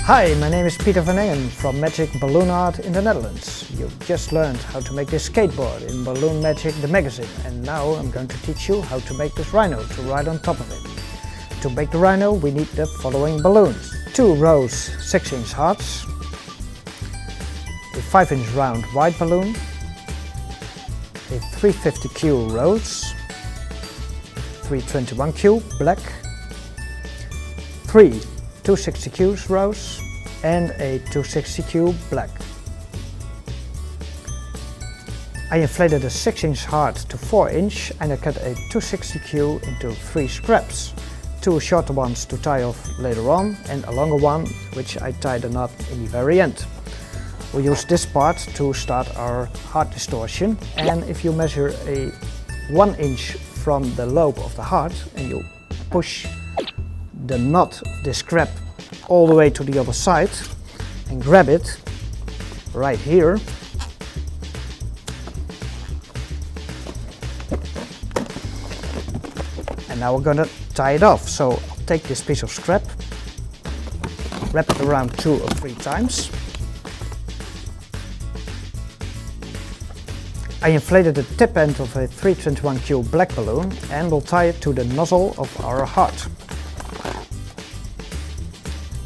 Hi, my name is Pieter van Engen from Magic Balloon Art in the Netherlands. You've just learned how to make this skateboard in Balloon Magic the magazine, and now I'm going to teach you how to make this Rhino to ride on top of it. To make the Rhino we need the following balloons. 2 rows 6-inch hearts, a 5-inch round white balloon, a 350Q rose, 321Q black, 3 260Qs rose and a 260Q black. I inflated a 6-inch heart to 4-inch and I cut a 260Q into 3 scraps. 2 shorter ones to tie off later on and a longer one which I tie the knot in the very end. We'll use this part to start our heart distortion, and if you measure a 1 inch from the lobe of the heart and you push the knot of this scrap all the way to the other side and grab it right here, and now we're gonna tie it off. So I'll take this piece of scrap, wrap it around 2 or 3 times. I inflated the tip end of a 321Q black balloon and will tie it to the nozzle of our heart.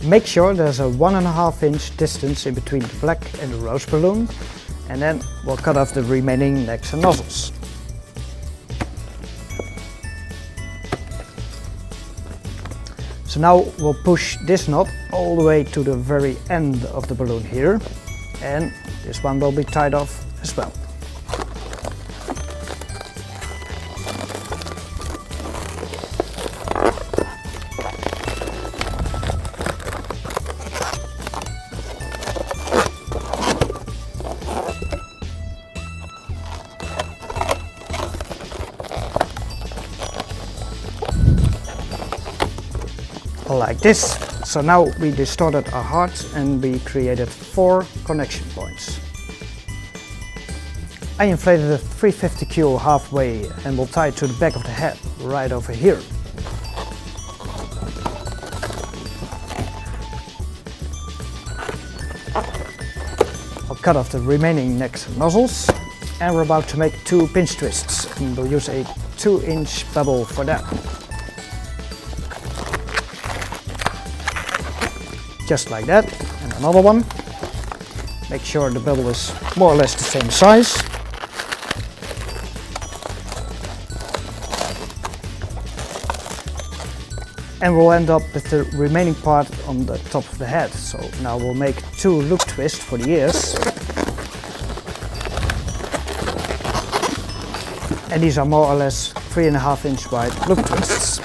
Make sure there's a 1.5 inch distance in between the black and the rose balloon, and then we'll cut off the remaining necks and nozzles. So now we'll push this knot all the way to the very end of the balloon here, and this one will be tied off as well. Like this. So now we distorted our heart and we created 4 connection points. I inflated a 350Q halfway and will tie it to the back of the head right over here. I'll cut off the remaining necks and nozzles, and we're about to make 2 pinch twists, and we'll use a 2-inch bevel for that. Just like that, and another one. Make sure the bevel is more or less the same size. And we'll end up with the remaining part on the top of the head. So now we'll make 2 loop twists for the ears. And these are more or less 3.5 inch wide loop twists.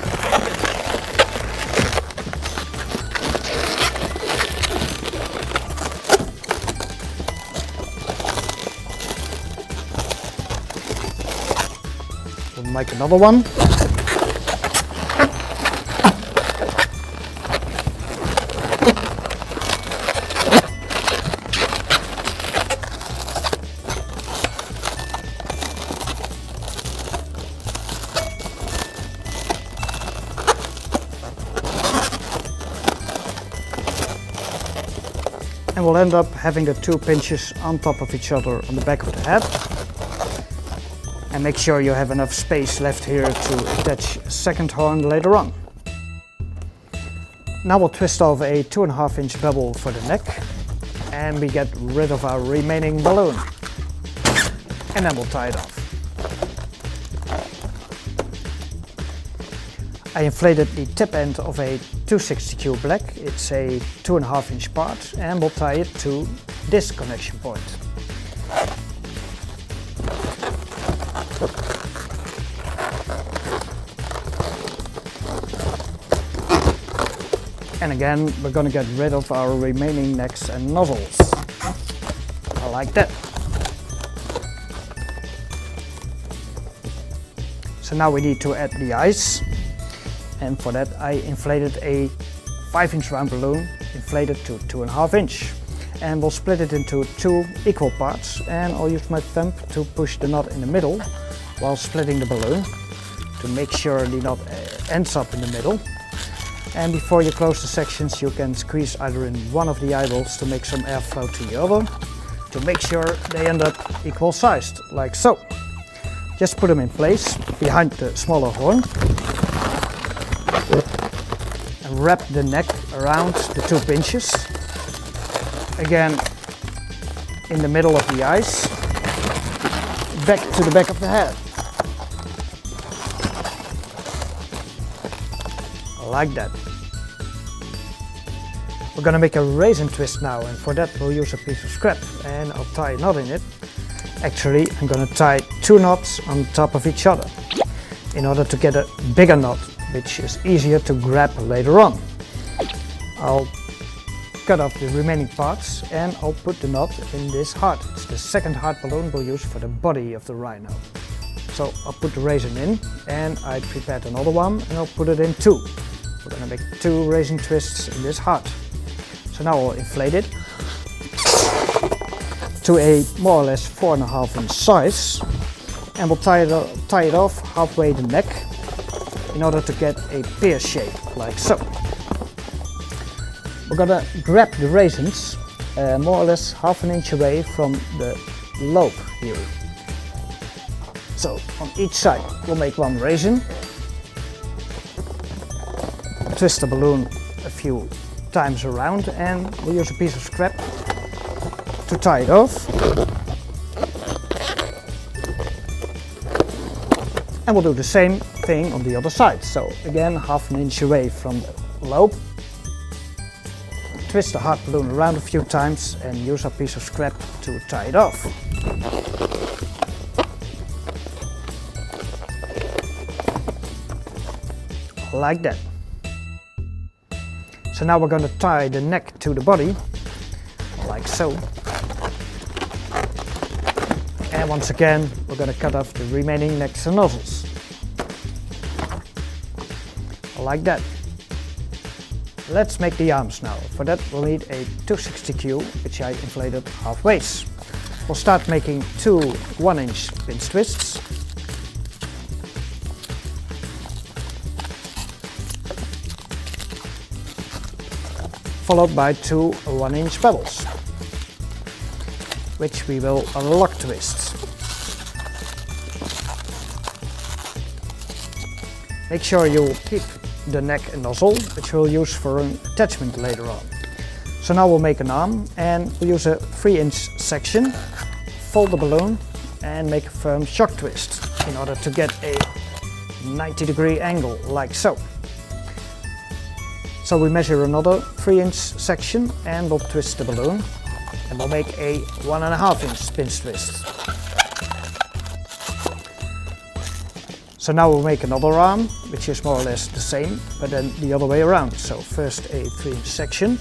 Make another one. And we'll end up having the 2 pinches on top of each other on the back of the head. And make sure you have enough space left here to attach a second horn later on. Now we'll twist off a 2.5 inch bevel for the neck, and we get rid of our remaining balloon. And then we'll tie it off. I inflated the tip end of a 260Q black. It's a 2.5 inch part, and we'll tie it to this connection point. And again, we're going to get rid of our remaining necks and nozzles. Like that. So now we need to add the eyes. And for that I inflated a 5-inch round balloon, inflated to 2.5 inch. And we'll split it into 2 equal parts, and I'll use my thumb to push the knot in the middle while splitting the balloon to make sure the knot ends up in the middle. And before you close the sections, you can squeeze either in one of the eyeballs to make some airflow to the other, to make sure they end up equal sized, like so. Just put them in place behind the smaller horn and wrap the neck around the 2 pinches. Again, in the middle of the eyes, back to the back of the head. Like that. We're gonna make a raisin twist now, and for that we'll use a piece of scrap, and I'll tie a knot in it. Actually, I'm gonna tie 2 knots on top of each other in order to get a bigger knot, which is easier to grab later on. I'll cut off the remaining parts and I'll put the knot in this heart. It's the second heart balloon we'll use for the body of the Rhino. So I'll put the raisin in, and I prepared another one and I'll put it in 2. We're gonna make 2 raisin twists in this heart. So now I'll inflate it to a more or less 4.5 inch size, and we'll tie it off halfway the neck in order to get a pear shape, like so. We're gonna grab the raisins more or less 1/2 inch away from the lobe here. So on each side we'll make 1 raisin, twist the balloon a few times around, and we'll use a piece of scrap to tie it off. And we'll do the same thing on the other side. So again, 1/2 inch away from the lobe. Twist the heart balloon around a few times and use a piece of scrap to tie it off. Like that. So now we're going to tie the neck to the body, like so. And once again, we're going to cut off the remaining necks and nozzles. Like that. Let's make the arms now. For that we'll need a 260Q, which I inflated halfway. We'll start making 2 1-inch pinch twists. Followed by 2 1-inch pebbles, which we will lock twist. Make sure you keep the neck and nozzle, which we'll use for an attachment later on. So now we'll make an arm, and we'll use a 3-inch section, fold the balloon and make a firm shock twist in order to get a 90-degree angle, like so. So we measure another 3-inch section and we'll twist the balloon, and we'll make a 1.5-inch pinch twist. So now we'll make another arm, which is more or less the same, but then the other way around. So first a 3-inch section,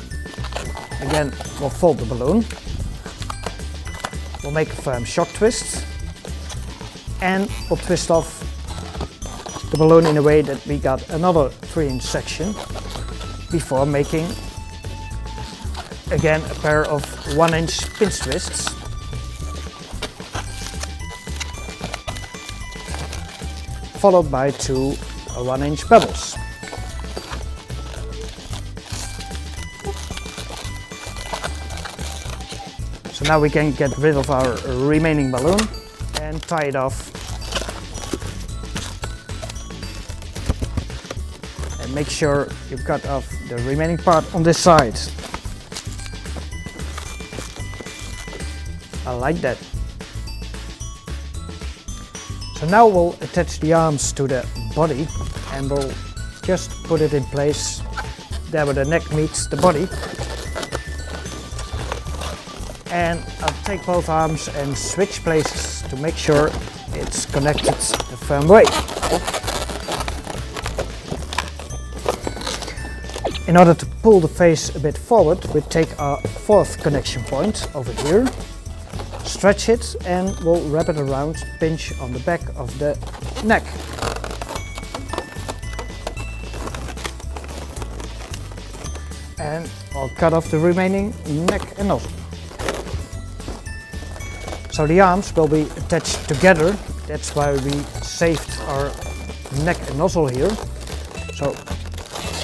again we'll fold the balloon, we'll make a firm shock twist, and we'll twist off the balloon in a way that we got another 3-inch section before making again a pair of 1-inch pinch twists. Followed by 2 1-inch pebbles. So now we can get rid of our remaining balloon and tie it off. And make sure you cut off the remaining part on this side. I like that. So now we'll attach the arms to the body, and we'll just put it in place there where the neck meets the body. And I'll take both arms and switch places to make sure it's connected a firm way. In order to pull the face a bit forward, we take our 4th connection point over here, stretch it, and we'll wrap it around, pinch on the back of the neck. And I'll cut off the remaining neck and nozzle. So the arms will be attached together, that's why we saved our neck and nozzle here. So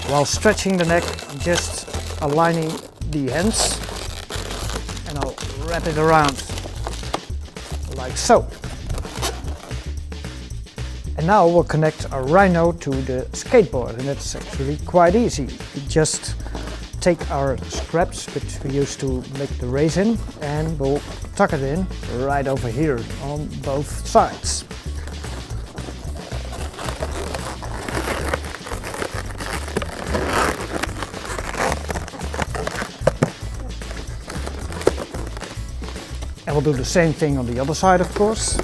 While stretching the neck, I'm just aligning the ends and I'll wrap it around like so. And now we'll connect our Rhino to the skateboard, and it's actually quite easy. We just take our scraps which we used to make the raisin and we'll tuck it in right over here on both sides. And we'll do the same thing on the other side, of course.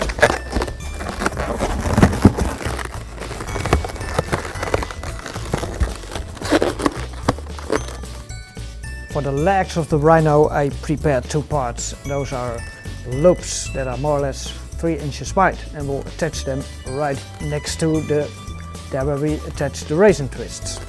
For the legs of the Rhino, I prepared two parts. Those are loops that are more or less 3 inches wide, and we'll attach them right next to there where we attach the raisin twists.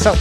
So,